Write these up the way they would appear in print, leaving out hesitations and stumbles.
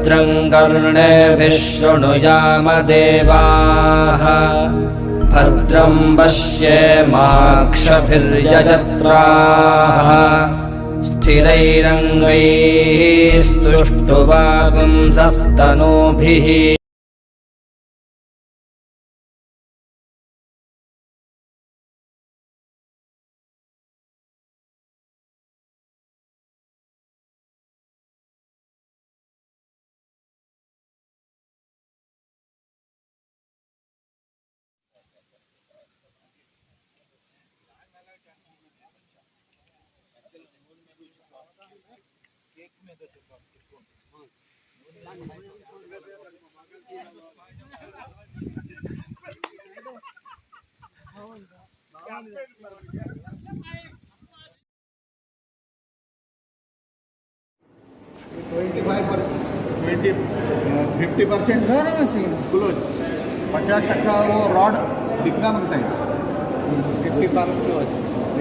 भद्रं कर्णेभिः शृणुयाम देवाः भद्रं पश्येमाक्षभिर्यजत्राः स्थिरैरङ्गैस्तुष्टुवागुंसस्तनूभिः ट्वेंटी 50% क्लोज 50% वो रॉड दिखना मांगता है 50% क्लोज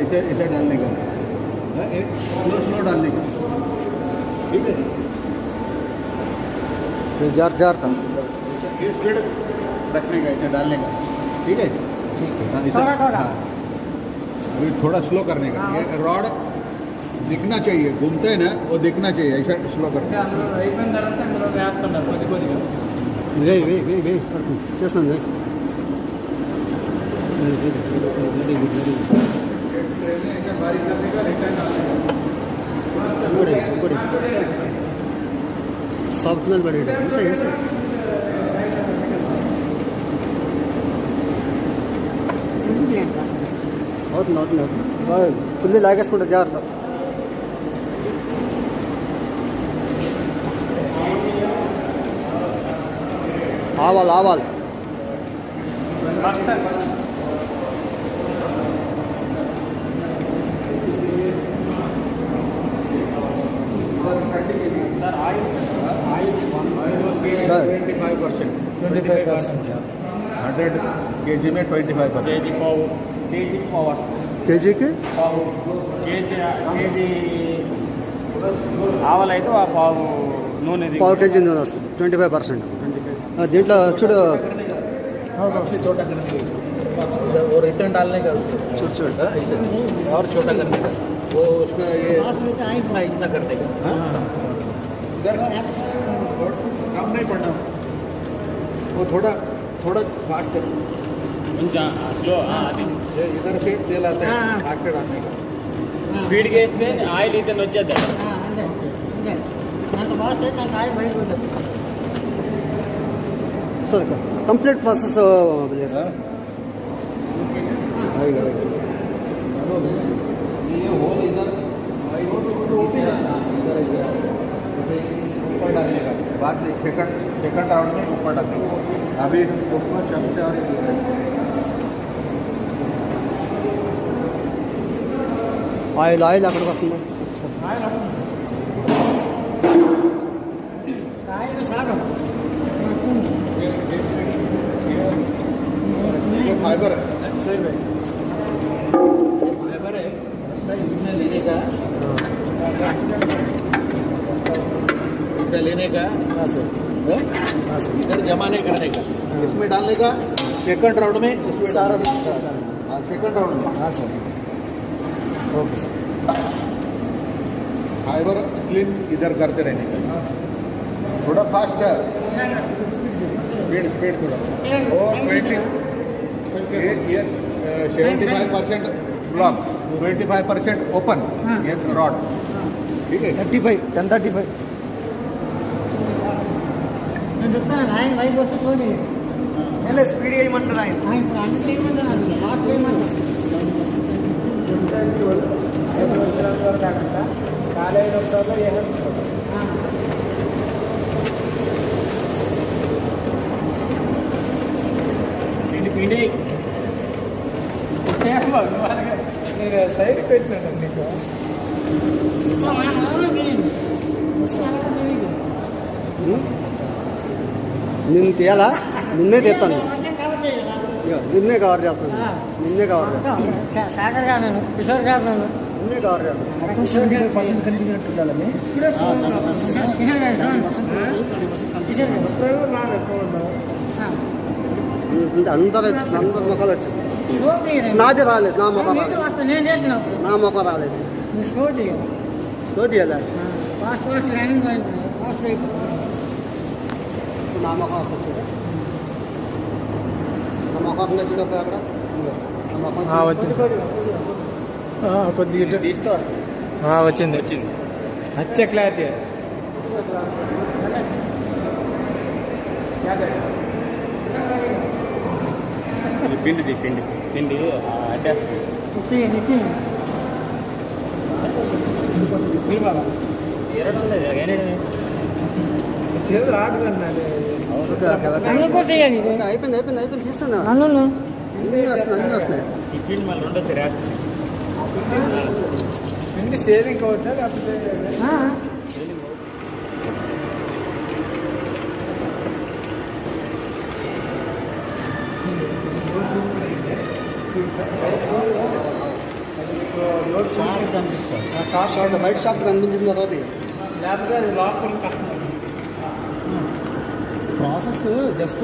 ऐसे डालने का एक स्लो डालने का ठीक है जार था ये स्पीड रखने का ऐसे डालने का ठीक है थोड़ा अभी थोड़ा स्लो करने का ये रॉड दिखना चाहिए घूमते हैं ना वो दिखना चाहिए ऐसा स्लो करना सॉफ्ट में बड़े ऐसे ఫుల్ లాగేసుకుంటా జాగ్రత్త ఆవాల్ केजी में 25% కేజీకి ఆవలైతే ఆ పావు నూనె పావు కేజీ నూనె వస్తుంది 25%. దీంట్లో చూడు छोटा करने के वो रिटर्न डालने का చూడు और छोटा करने का वो उसका ये इतना करने का इधर कम नहीं पड़ना वो थोड़ा फास्ट कर इधर से तेल आता है फास्ट डालने का స్పీడ్ గా వేస్తే ఆయిల్ ఇతను వచ్చేద్దాం सर कंप्लीट प्रोसेस ऊपर डालने का बाद में सेकंड राउंड में ऊपर डालने का अभी ऊपर चमचे और ఆయిల్ అక్కడికి వస్తుంది फाइबर है इसमें लेने का इधर जमा नहीं करने का इसमें डालने का सेकंड राउंड में उसमें सारा सेकंड राउंड में हाँ sir okay sir fibre clean इधर करते रहने का थोड़ा फास्ट है स्पीड थोड़ा और 75% ब्लॉक 25% ओपन ये रॉड ठीक है 35 స్పీడ్ వేయమంటారు ఆయన నేను సైడ్ పెట్టినాను నీకు నిన్ను తీయాలా నిన్నే తీస్తాను నిన్నే కవర్ చేస్తాను నిన్నే కవర్ చేస్తాను సాగర్ గారు నేను కిషోర్ గారు నేను అన్నీ కవర్ చేస్తాం. మొత్తం 75% కలిగినట్టు ఉండాలని అందరూ వచ్చేస్తుంది, అందరు ముఖాలు వచ్చేస్తుంది. నాది రాలేదు, నా ముఖం రాలేదు, నా ముఖం రాలేదు. స్లో తీయాలి, నా ముఖం వస్తుంది. నా ముఖం చూడ అక్కడ కొద్దిగా తీస్తూ వచ్చింది అచ్చ క్లారిటీ. పిండి పిండి పిండి అడ్డేస్తుంది. చేతులు రాకుండా అయిపోయింది అయిపోయింది అయిపోయింది తీస్తున్నా. అన్నీ వస్తున్నాయి, అన్నీ వస్తున్నాయి. ఈ పిండి మళ్ళీ రెండోసారి వేస్తుంది. పిండి సేవింగ్ అవుతా లేకపోతే షార్ట్ బయట షాప్ కనిపించిన తర్వాత లేకపోతే అది లోపల కష్టం. ప్రాసెస్ జస్ట్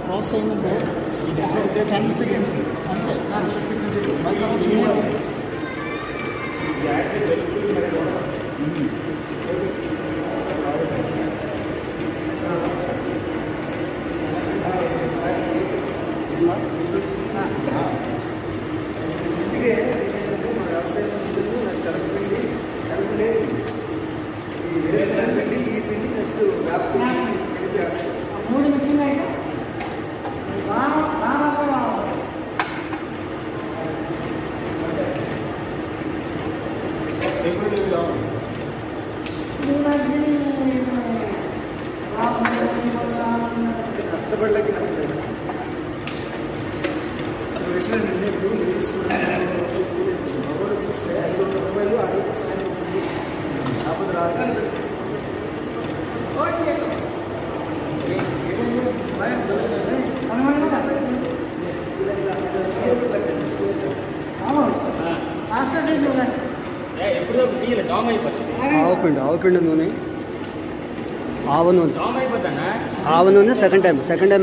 ప్రాసెస్ అయిందంటే 10 seconds అంతే. కష్టపడలేక రూపాయలు 60 లేకపోతే రాదు. ఎప్పుడు తీయలే డామ్ అయిపోతుంది. ఆవు పిండి నూనె, ఆవ నూనె, డామ్ అయిపోతానా ఆవ నూనె సెకండ్ టైం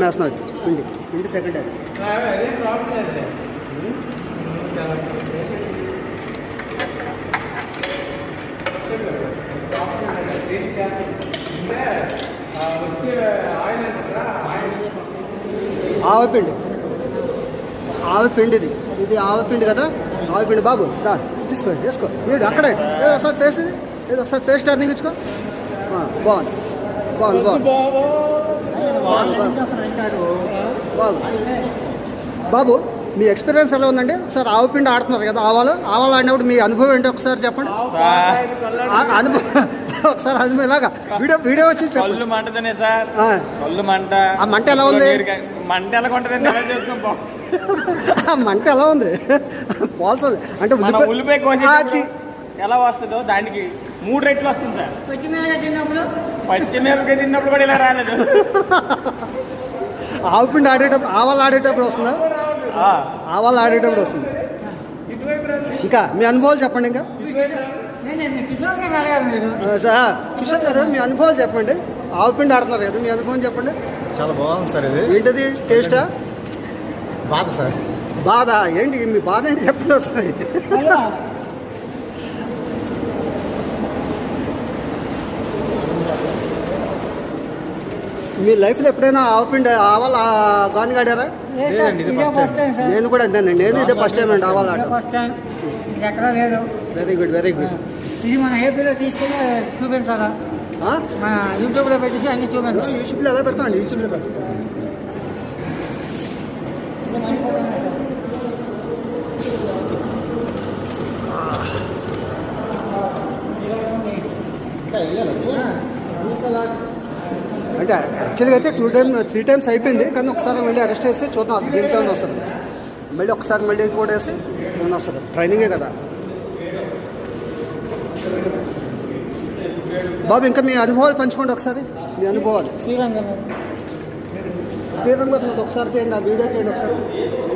వేస్తున్నావు. పిండి సెకండ్ టైం. అదేం ప్రాబ్లం లేదు. వచ్చే ఆయిల్ అంటారా, ఆవు పిండి ఇది ఆవు పిండి కదా. ఆవు పిండి బాబు దా తీసుకో మీరు అక్కడే ఏదో ఒకసారి పేస్ట్ ఏదో ఒకసారి పేస్ట్ టర్నింగ్ ఇచ్చుకో. బాగుంది బాబు, మీ ఎక్స్పీరియన్స్ ఎలా ఉందండి? ఒకసారి ఆవు పిండి ఆడుతున్నారు కదా, ఆవాలు ఆడినప్పుడు మీ అనుభవం ఏంటో ఒకసారి చెప్పండి. అనుభవం ఒకసారి అనుభవం ఇలాగా వీడియో వచ్చి కళ్ళు మంటదనే సార్. కళ్ళు మంట. ఆ మంట ఎలా ఉంది? మంట ఎలా కొంటదండి? ఆ మంట ఎలా ఉంది? పోల్చదు అంటే ఉల్లిపాయ కోసి ఎలా వస్తుందో దానికి 3 రెట్లు వస్తుంది సార్. పచ్చిమిరపకాయ తిన్నప్పుడు కూడా ఇలా రాలేదు. ఆవు పిండి ఆవాలు ఆడేటప్పుడు వస్తుందా? ఆవాలు ఆడేటప్పుడు వస్తుంది. ఇంకా మీ అనుభవాలు చెప్పండి. ఇంకా సార్ కిషోర్ గారు మీ అనుభవాలు చెప్పండి. ఆవు పిండి ఆడుతున్నారు కదా, మీ అనుభవం చెప్పండి. చాలా బాగుంది సార్. ఇది ఏంటది టేస్టా? బాధ సార్. బాధ ఏంటి? మీ బాధ ఏంటి చెప్పండి వస్తుంది. మీ లైఫ్లో ఎప్పుడైనా ఆవు పిండి ఆవాలు గాని ఆడారా? నేను కూడా అంతేనండి. నేను ఇదే ఫస్ట్ టైం అండి ఆవాలు ఆడ. వెరీ గుడ్ ఇది మన ఏపీలో తీసుకుని చూపించాలా? మన యూట్యూబ్లో పెట్టేసి అన్ని చూపించాలి. యూట్యూబ్లో ఎలా పెడతామండి? యూట్యూబ్లో పెడతాం. అంటే యాక్చువల్గా అయితే 3 times అయిపోయింది, కానీ ఒకసారి మళ్ళీ అరెస్ట్ చేసి చూద్దాం అసలు దీనికి ఏమైనా వస్తుంది. మళ్ళీ ఒకసారి మళ్ళీ కూడా వేసి ఏమైనా వస్తుంది. ట్రైనింగే కదా బాబు. ఇంకా మీ అనుభవాలు పంచుకోండి ఒకసారి. మీ అనుభవాలు శ్రీరంగం ఒకసారి చేయండి. ఆ వీడియో చేయండి ఒకసారి.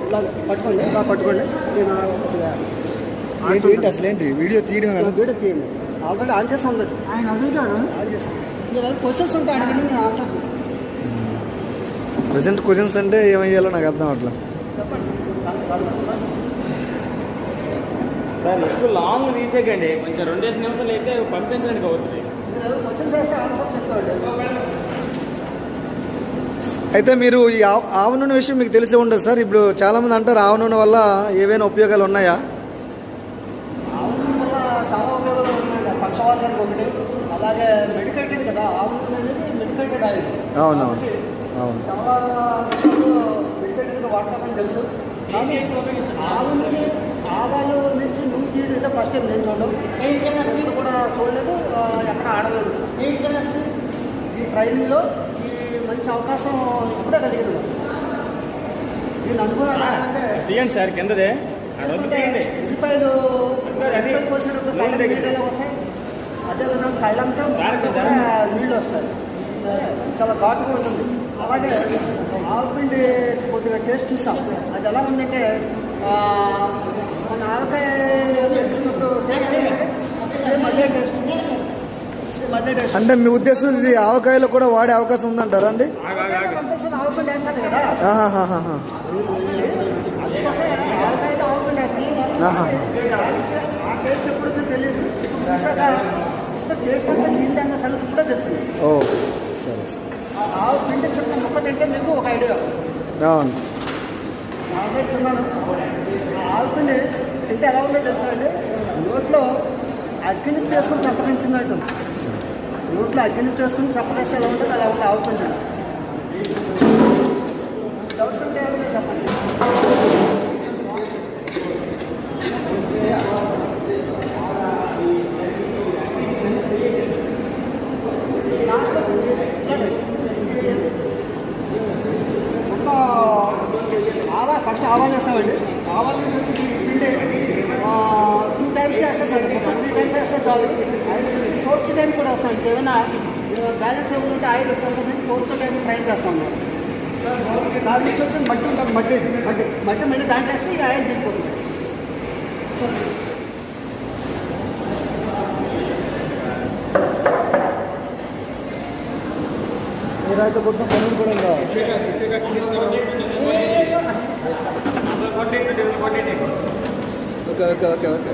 ఇలా పట్టుకోండి, ఇలా పట్టుకోండి. నేను ఏంటి అసలు ఏంటి వీడియో తీయడం వీడియో తీయండి. ఆల్రెడీ ఆన్ చేసి ఉండదు. ఆయన అడుగుతారు ఆన్ చేస్తాం. మీరు క్వశ్చన్స్ ఉంటే అడగండి, నేను ఆన్సర్ ప్రజెంట్ క్వశ్చన్స్ అంటే ఏమయ్యాలో నాకు అర్థం అట్లా. సార్ ఎక్కువ లాంగ్ తీసేకండి, కొంచెం 2 నిమిషాలు అయితే పంపించడానికి అవుతుంది. క్వశ్చన్స్ వేస్తే ఆన్సర్ చెప్తాడు. అయితే మీరు ఈ ఆవ నూనె విషయం మీకు తెలిసే ఉండదు సార్. ఇప్పుడు చాలామంది అంటారు ఆవ నూనె వల్ల ఏవైనా ఉపయోగాలు ఉన్నాయా? ఆవు నూనె వల్ల చాలా ఉపయోగాలు ఉన్నాయండి. పక్షవాతానికి ఒకటి, అలాగే మెడికేటెడ్ కదా. ఆవు నూనె అనేది మెడికేటెడ్ ఆయిల్. అవునవును అవును. చాలా విషయాలు మెడికేటెడ్గా వాడతామని తెలుసు. కానీ ఆవుని ఆవాలు నుంచి నువ్వు తీయడం ఫస్ట్ టైం నేను చూడడం, నేను కూడా చూడలేదు, ఎక్కడ ఆడలేదు. ఈ ట్రైనింగ్లో ఈ మంచి అవకాశం ఇప్పుడే కలిగింది. నేను అనుకున్నాను అంటే తీయండి సార్ కిందదే ఉల్లిపాయలు పోసినప్పుడు నీళ్ళు వస్తాయి, అదేవిధంగా కళ్ళంతా నీళ్ళు వస్తాయి, చాలా ఘాటుగా ఉంటుంది. అలాగే ఆవపిండి కొద్దిగా టేస్ట్ చూసాం. అది ఎలా ఉందంటే మన ఆవకాయ టేస్ట్ సేమ్ అదే టేస్ట్, సేమ్ అదే టేస్ట్. అంటే మీ ఉద్దేశం ఇది ఆవకాయలో కూడా వాడే అవకాశం ఉందంటారా అండి? కంపల్సరీ ఆవపిండి వేస్తాను కదా, ఆహాహాహా. అందుకోసం ఆవకాయలో ఆవపిండి వేస్తాను. ఆ టేస్ట్ ఎప్పుడు వచ్చో తెలియదు, చూసాక టేస్ట్ అంతా నీళ్ళు అన్న సరుకు కూడా తెలిసింది. ఓ సరే సరే. ఆవు పిండి చుట్టూ ముక్క తింటే మీకు ఒక ఐడియా వస్తుంది. అవును. తిన్నాను. ఆవు పిండి తింటే ఎలా ఉందో తెలుసా అండి? నోట్లో అగ్గిని వేసుకొని చప్పరించినట్టు. నోట్లో అగ్గిని వేసుకొని చప్పరిస్తే ఎలా ఉంటుంది అలా ఉంటుంది ఆవు పిండి. డౌట్స్ ఉంటే ఏమైనా చెప్పండి. ఫస్ట్ ఆవాలు వేస్తామండి. ఆవాల నుంచి వచ్చి పిండి 2 టైమ్స్ వేస్తాం సార్, 3 టైమ్స్ వేస్తే చాలు. 4th టైం కూడా వస్తాం. ఏమైనా బ్యాలెన్స్ ఏమైనా ఆయిల్ వచ్చేస్తుంది, 4th టైం ఫ్రై చేస్తాం. దాని నుంచి వచ్చి మట్టి ఉంటుంది, మట్టి మళ్ళీ దాంట్లో వేస్తే ఈ ఆయిల్ దిగిపోతుంది. మీరైతే కొంచెం పనులు కూడా ఉందా? Okay okay okay okay.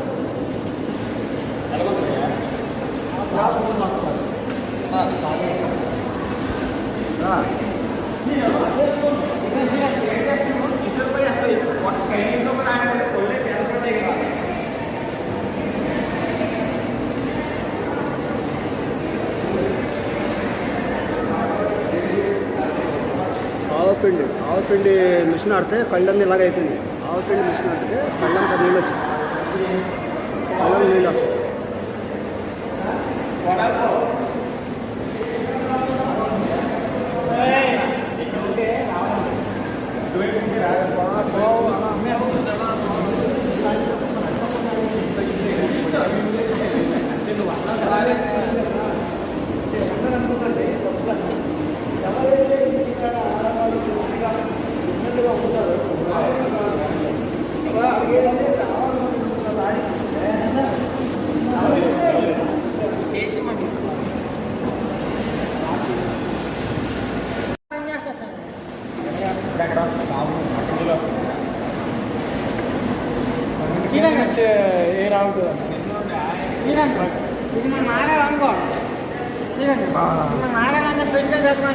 ఆవపిండి మిషన్ ఆడితే కళ్ళన్నీ ఇలాగ అయిపోయింది. ఆవపిండి మిషన్ ఆడితే కళ్ళంతా నీళ్ళు వచ్చేస్తాయి, కళ్ళని నీళ్ళు వస్తాయి. ఏ రావుతుంది ఇది మన నాడే అనుకో చూడండి, మన నాడే స్పెషల్ చెప్పిన